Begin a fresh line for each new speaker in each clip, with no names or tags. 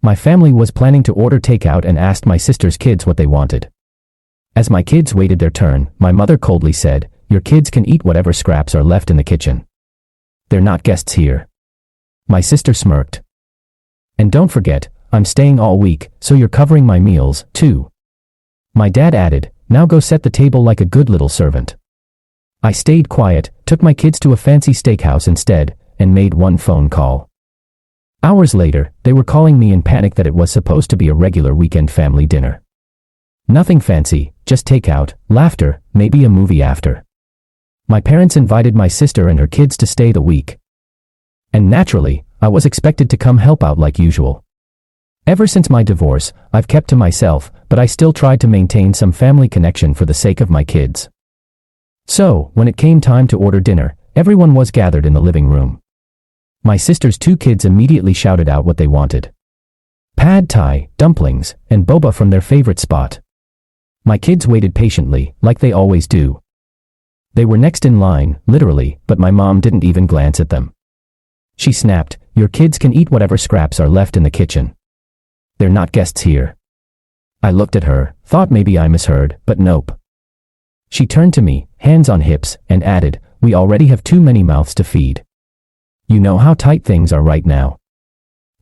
My family was planning to order takeout and asked my sister's kids what they wanted. As my kids waited their turn, my mother coldly said, "Your kids can eat whatever scraps are left in the kitchen. They're not guests here." My sister smirked. "And don't forget, I'm staying all week, so you're covering my meals, too." My dad added, "Now go set the table like a good little servant." I stayed quiet, took my kids to a fancy steakhouse instead, and made one phone call. Hours later, they were calling me in panic that it was supposed to be a regular weekend family dinner. Nothing fancy, just takeout, laughter, maybe a movie after. My parents invited my sister and her kids to stay the week. And naturally, I was expected to come help out like usual. Ever since my divorce, I've kept to myself, but I still tried to maintain some family connection for the sake of my kids. So, when it came time to order dinner, everyone was gathered in the living room. My sister's 2 kids immediately shouted out what they wanted. Pad thai, dumplings, and boba from their favorite spot. My kids waited patiently, like they always do. They were next in line, literally, but my mom didn't even glance at them. She snapped, "Your kids can eat whatever scraps are left in the kitchen. They're not guests here." I looked at her, thought maybe I misheard, but nope. She turned to me, hands on hips, and added, "We already have too many mouths to feed. You know how tight things are right now."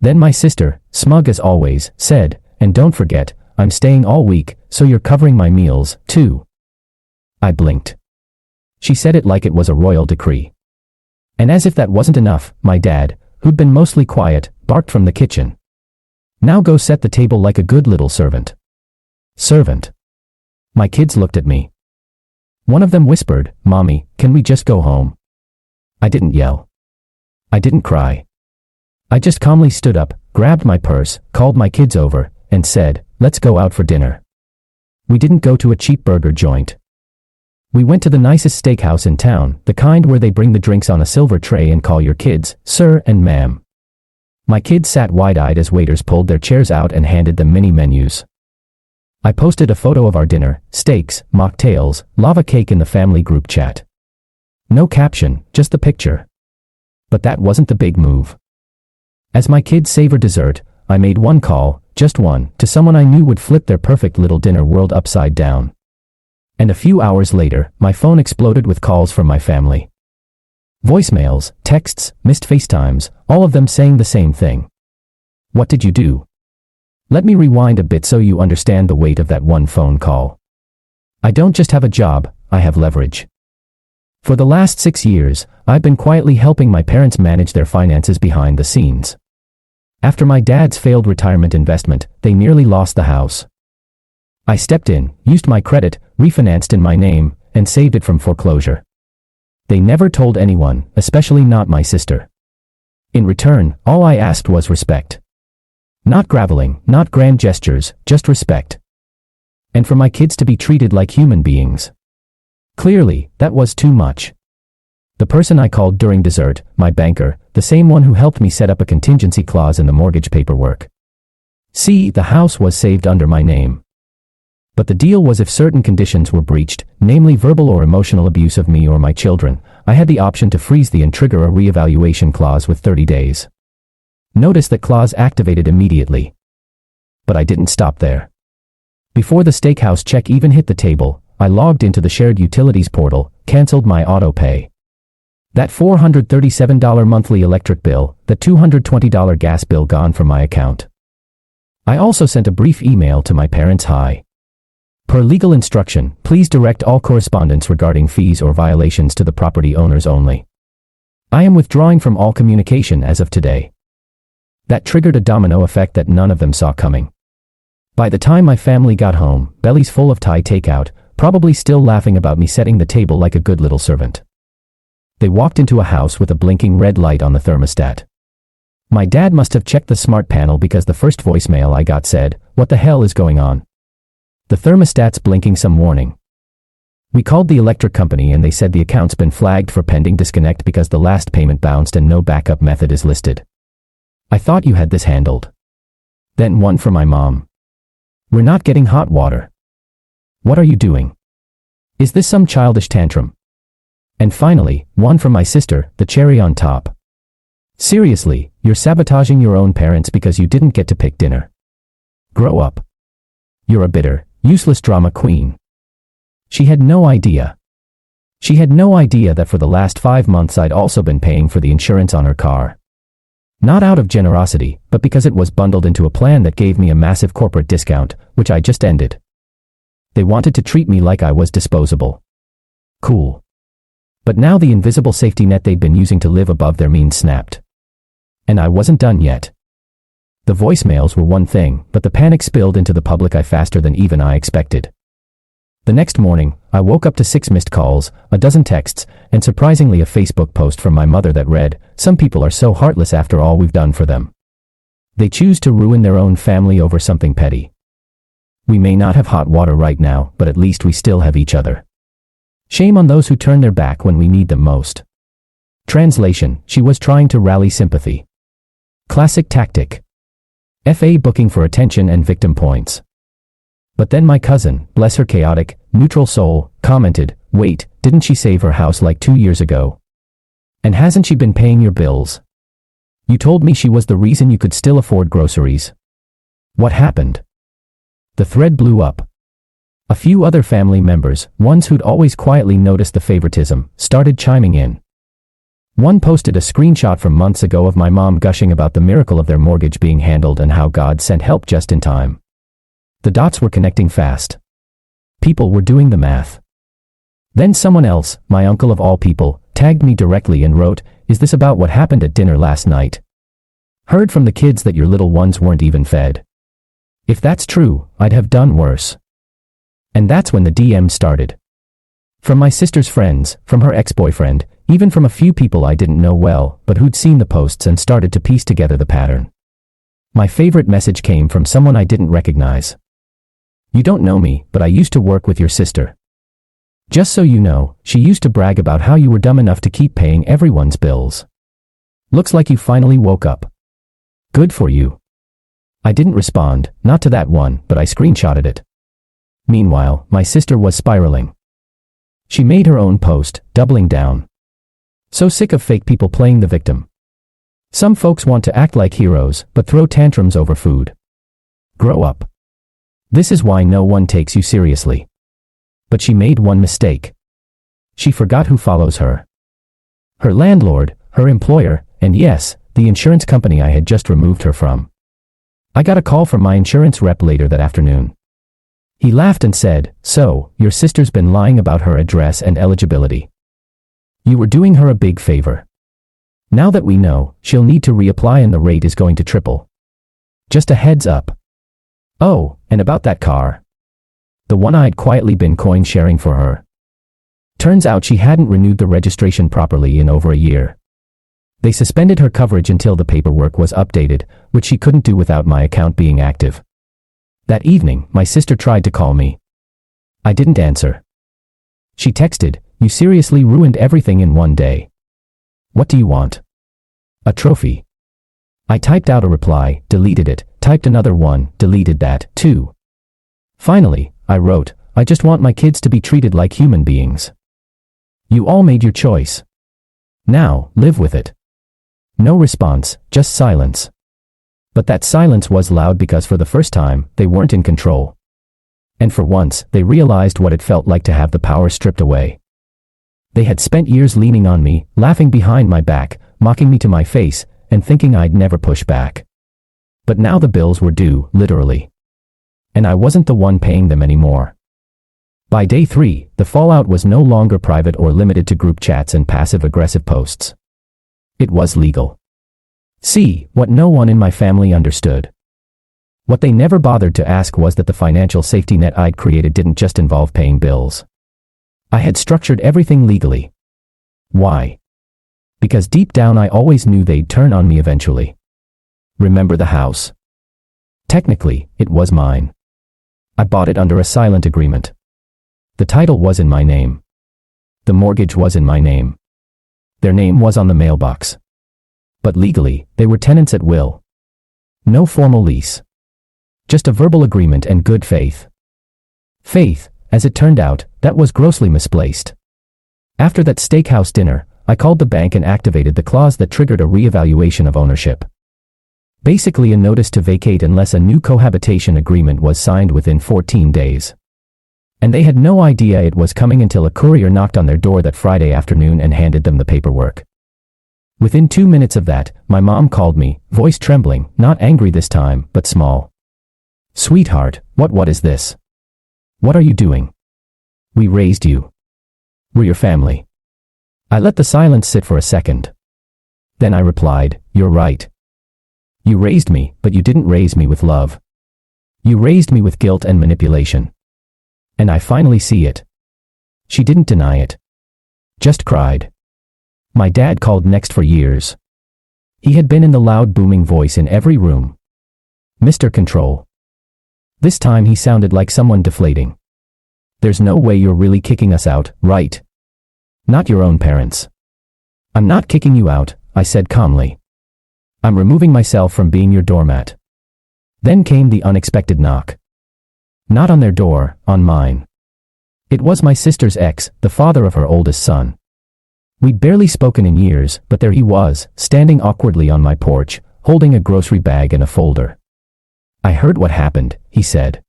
Then my sister, smug as always, said, "And don't forget, I'm staying all week, so you're covering my meals, too." I blinked. She said it like it was a royal decree. And as if that wasn't enough, my dad, who'd been mostly quiet, barked from the kitchen. "Now go set the table like a good little servant." Servant. My kids looked at me. One of them whispered, "Mommy, can we just go home?" I didn't yell. I didn't cry. I just calmly stood up, grabbed my purse, called my kids over, and said, "Let's go out for dinner." We didn't go to a cheap burger joint. We went to the nicest steakhouse in town, the kind where they bring the drinks on a silver tray and call your kids, "Sir" and "Ma'am." My kids sat wide-eyed as waiters pulled their chairs out and handed them mini menus. I posted a photo of our dinner, steaks, mocktails, lava cake in the family group chat. No caption, just the picture. But that wasn't the big move. As my kids savored dessert, I made one call, just one, to someone I knew would flip their perfect little dinner world upside down. And a few hours later, my phone exploded with calls from my family. Voicemails, texts, missed FaceTimes, all of them saying the same thing. What did you do? Let me rewind a bit so you understand the weight of that one phone call. I don't just have a job, I have leverage. For the last 6 years, I've been quietly helping my parents manage their finances behind the scenes. After my dad's failed retirement investment, they nearly lost the house. I stepped in, used my credit, refinanced in my name, and saved it from foreclosure. They never told anyone, especially not my sister. In return, all I asked was respect. Not graveling, not grand gestures, just respect. And for my kids to be treated like human beings. Clearly, that was too much. The person I called during dessert, my banker, the same one who helped me set up a contingency clause in the mortgage paperwork. See, the house was saved under my name. But the deal was if certain conditions were breached, namely verbal or emotional abuse of me or my children, I had the option to freeze and trigger a reevaluation clause with 30 days. Notice that clause activated immediately. But I didn't stop there. Before the steakhouse check even hit the table, I logged into the shared utilities portal, canceled my auto pay. That $437 monthly electric bill, the $220 gas bill gone from my account. I also sent a brief email to my parents. Hi. Per legal instruction, please direct all correspondence regarding fees or violations to the property owners only. I am withdrawing from all communication as of today. That triggered a domino effect that none of them saw coming. By the time my family got home, bellies full of Thai takeout, probably still laughing about me setting the table like a good little servant. They walked into a house with a blinking red light on the thermostat. My dad must have checked the smart panel because the first voicemail I got said, "What the hell is going on?" The thermostat's blinking some warning. We called the electric company and they said the account's been flagged for pending disconnect because the last payment bounced and no backup method is listed. I thought you had this handled. Then one for my mom. We're not getting hot water. What are you doing? Is this some childish tantrum? And finally, one from my sister, the cherry on top. Seriously, You're sabotaging your own parents because you didn't get to pick dinner. Grow up. You're a bitter, useless drama queen. She had no idea. She had no idea that for the last 5 months I'd also been paying for the insurance on her car. Not out of generosity, but because it was bundled into a plan that gave me a massive corporate discount, which I just ended. They wanted to treat me like I was disposable. Cool. But now the invisible safety net they'd been using to live above their means snapped. And I wasn't done yet. The voicemails were one thing, but the panic spilled into the public eye faster than even I expected. The next morning, I woke up to 6 missed calls, a dozen texts, and surprisingly a Facebook post from my mother that read, "Some people are so heartless after all we've done for them. They choose to ruin their own family over something petty. We may not have hot water right now, but at least we still have each other. Shame on those who turn their back when we need them most." Translation: she was trying to rally sympathy. Classic tactic. FA booking for attention and victim points. But then my cousin, bless her chaotic, neutral soul, commented, "Wait, didn't she save her house like 2 years ago? And hasn't she been paying your bills? You told me she was the reason you could still afford groceries. What happened?" The thread blew up. A few other family members, ones who'd always quietly noticed the favoritism, started chiming in. One posted a screenshot from months ago of my mom gushing about the miracle of their mortgage being handled and how God sent help just in time. The dots were connecting fast. People were doing the math. Then someone else, my uncle of all people, tagged me directly and wrote, "Is this about what happened at dinner last night? Heard from the kids that your little ones weren't even fed. If that's true, I'd have done worse." And that's when the DM started. From my sister's friends, from her ex-boyfriend, even from a few people I didn't know well, but who'd seen the posts and started to piece together the pattern. My favorite message came from someone I didn't recognize. "You don't know me, but I used to work with your sister. Just so you know, she used to brag about how you were dumb enough to keep paying everyone's bills. Looks like you finally woke up. Good for you." I didn't respond, not to that one, but I screenshotted it. Meanwhile, my sister was spiraling. She made her own post, doubling down. "So sick of fake people playing the victim. Some folks want to act like heroes, but throw tantrums over food. Grow up. This is why no one takes you seriously." But she made one mistake. She forgot who follows her. Her landlord, her employer, and yes, the insurance company I had just removed her from. I got a call from my insurance rep later that afternoon. He laughed and said, "So, your sister's been lying about her address and eligibility. You were doing her a big favor. Now that we know, she'll need to reapply and the rate is going to triple. Just a heads up. Oh, and about that car. The one I'd quietly been coin sharing for her. Turns out she hadn't renewed the registration properly in over a year. They suspended her coverage until the paperwork was updated, which she couldn't do without my account being active. That evening, my sister tried to call me. I didn't answer. She texted, "You seriously ruined everything in one day. What do you want? A trophy?" I typed out a reply, deleted it, typed another one, deleted that, too. Finally, I wrote, "I just want my kids to be treated like human beings. You all made your choice. Now, live with it." No response, just silence. But that silence was loud because for the first time, they weren't in control. And for once, they realized what it felt like to have the power stripped away. They had spent years leaning on me, laughing behind my back, mocking me to my face, and thinking I'd never push back. But now the bills were due, literally. And I wasn't the one paying them anymore. By day 3, the fallout was no longer private or limited to group chats and passive-aggressive posts. It was legal. See, what no one in my family understood. What they never bothered to ask was that the financial safety net I'd created didn't just involve paying bills. I had structured everything legally. Why? Because deep down I always knew they'd turn on me eventually. Remember the house? Technically, it was mine. I bought it under a silent agreement. The title was in my name. The mortgage was in my name. Their name was on the mailbox. But legally, they were tenants at will. No formal lease. Just a verbal agreement and good faith. Faith, as it turned out, that was grossly misplaced. After that steakhouse dinner, I called the bank and activated the clause that triggered a reevaluation of ownership. Basically a notice to vacate unless a new cohabitation agreement was signed within 14 days. And they had no idea it was coming until a courier knocked on their door that Friday afternoon and handed them the paperwork. Within 2 minutes of that, my mom called me, voice trembling, not angry this time, but small. "Sweetheart, what is this? What are you doing? We raised you. We're your family." I let the silence sit for a second. Then I replied, "You're right. You raised me, but you didn't raise me with love. You raised me with guilt and manipulation. And I finally see it." She didn't deny it. Just cried. My dad called next for years. He had been in the loud booming voice in every room. "Mr. Control." This time he sounded like someone deflating. "There's no way you're really kicking us out, right? Not your own parents." "I'm not kicking you out," I said calmly. "I'm removing myself from being your doormat." Then came the unexpected knock. Not on their door, on mine. It was my sister's ex, the father of her oldest son. We'd barely spoken in years, but there he was, standing awkwardly on my porch, holding a grocery bag and a folder. "I heard what happened," he said.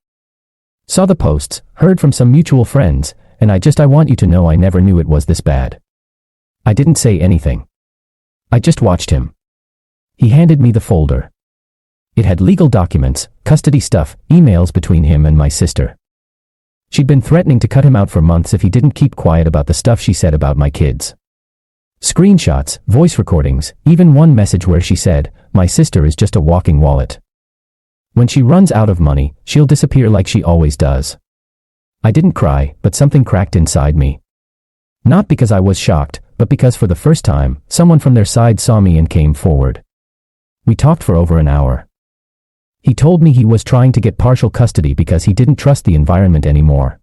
"Saw the posts, heard from some mutual friends, and I want you to know I never knew it was this bad." I didn't say anything. I just watched him. He handed me the folder. It had legal documents, custody stuff, emails between him and my sister. She'd been threatening to cut him out for months if he didn't keep quiet about the stuff she said about my kids. Screenshots, voice recordings, even one message where she said, "My sister is just a walking wallet. When she runs out of money, she'll disappear like she always does." I didn't cry, but something cracked inside me. Not because I was shocked, but because for the first time, someone from their side saw me and came forward. We talked for over an hour. He told me he was trying to get partial custody because he didn't trust the environment anymore.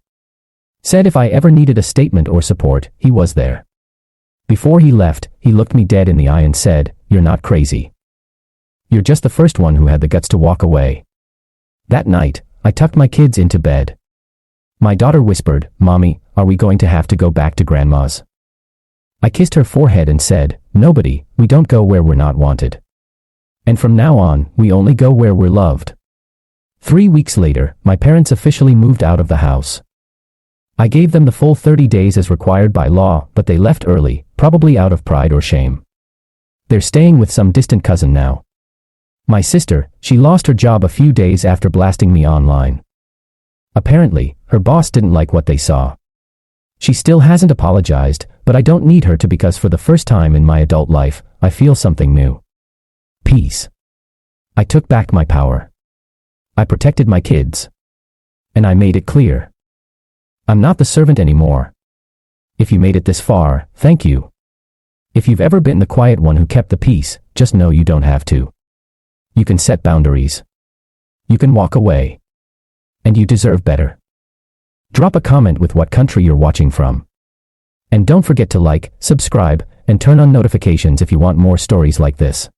Said if I ever needed a statement or support, he was there. Before he left, he looked me dead in the eye and said, "You're not crazy. You're just the first one who had the guts to walk away." That night, I tucked my kids into bed. My daughter whispered, "Mommy, are we going to have to go back to Grandma's?" I kissed her forehead and said, "Nobody, we don't go where we're not wanted. And from now on, we only go where we're loved." 3 weeks later, my parents officially moved out of the house. I gave them the full 30 days as required by law, but they left early, probably out of pride or shame. They're staying with some distant cousin now. My sister, she lost her job a few days after blasting me online. Apparently, her boss didn't like what they saw. She still hasn't apologized, but I don't need her to because for the first time in my adult life, I feel something new. Peace. I took back my power. I protected my kids. And I made it clear. I'm not the servant anymore. If you made it this far, thank you. If you've ever been the quiet one who kept the peace, just know you don't have to. You can set boundaries. You can walk away. And you deserve better. Drop a comment with what country you're watching from. And don't forget to like, subscribe, and turn on notifications if you want more stories like this.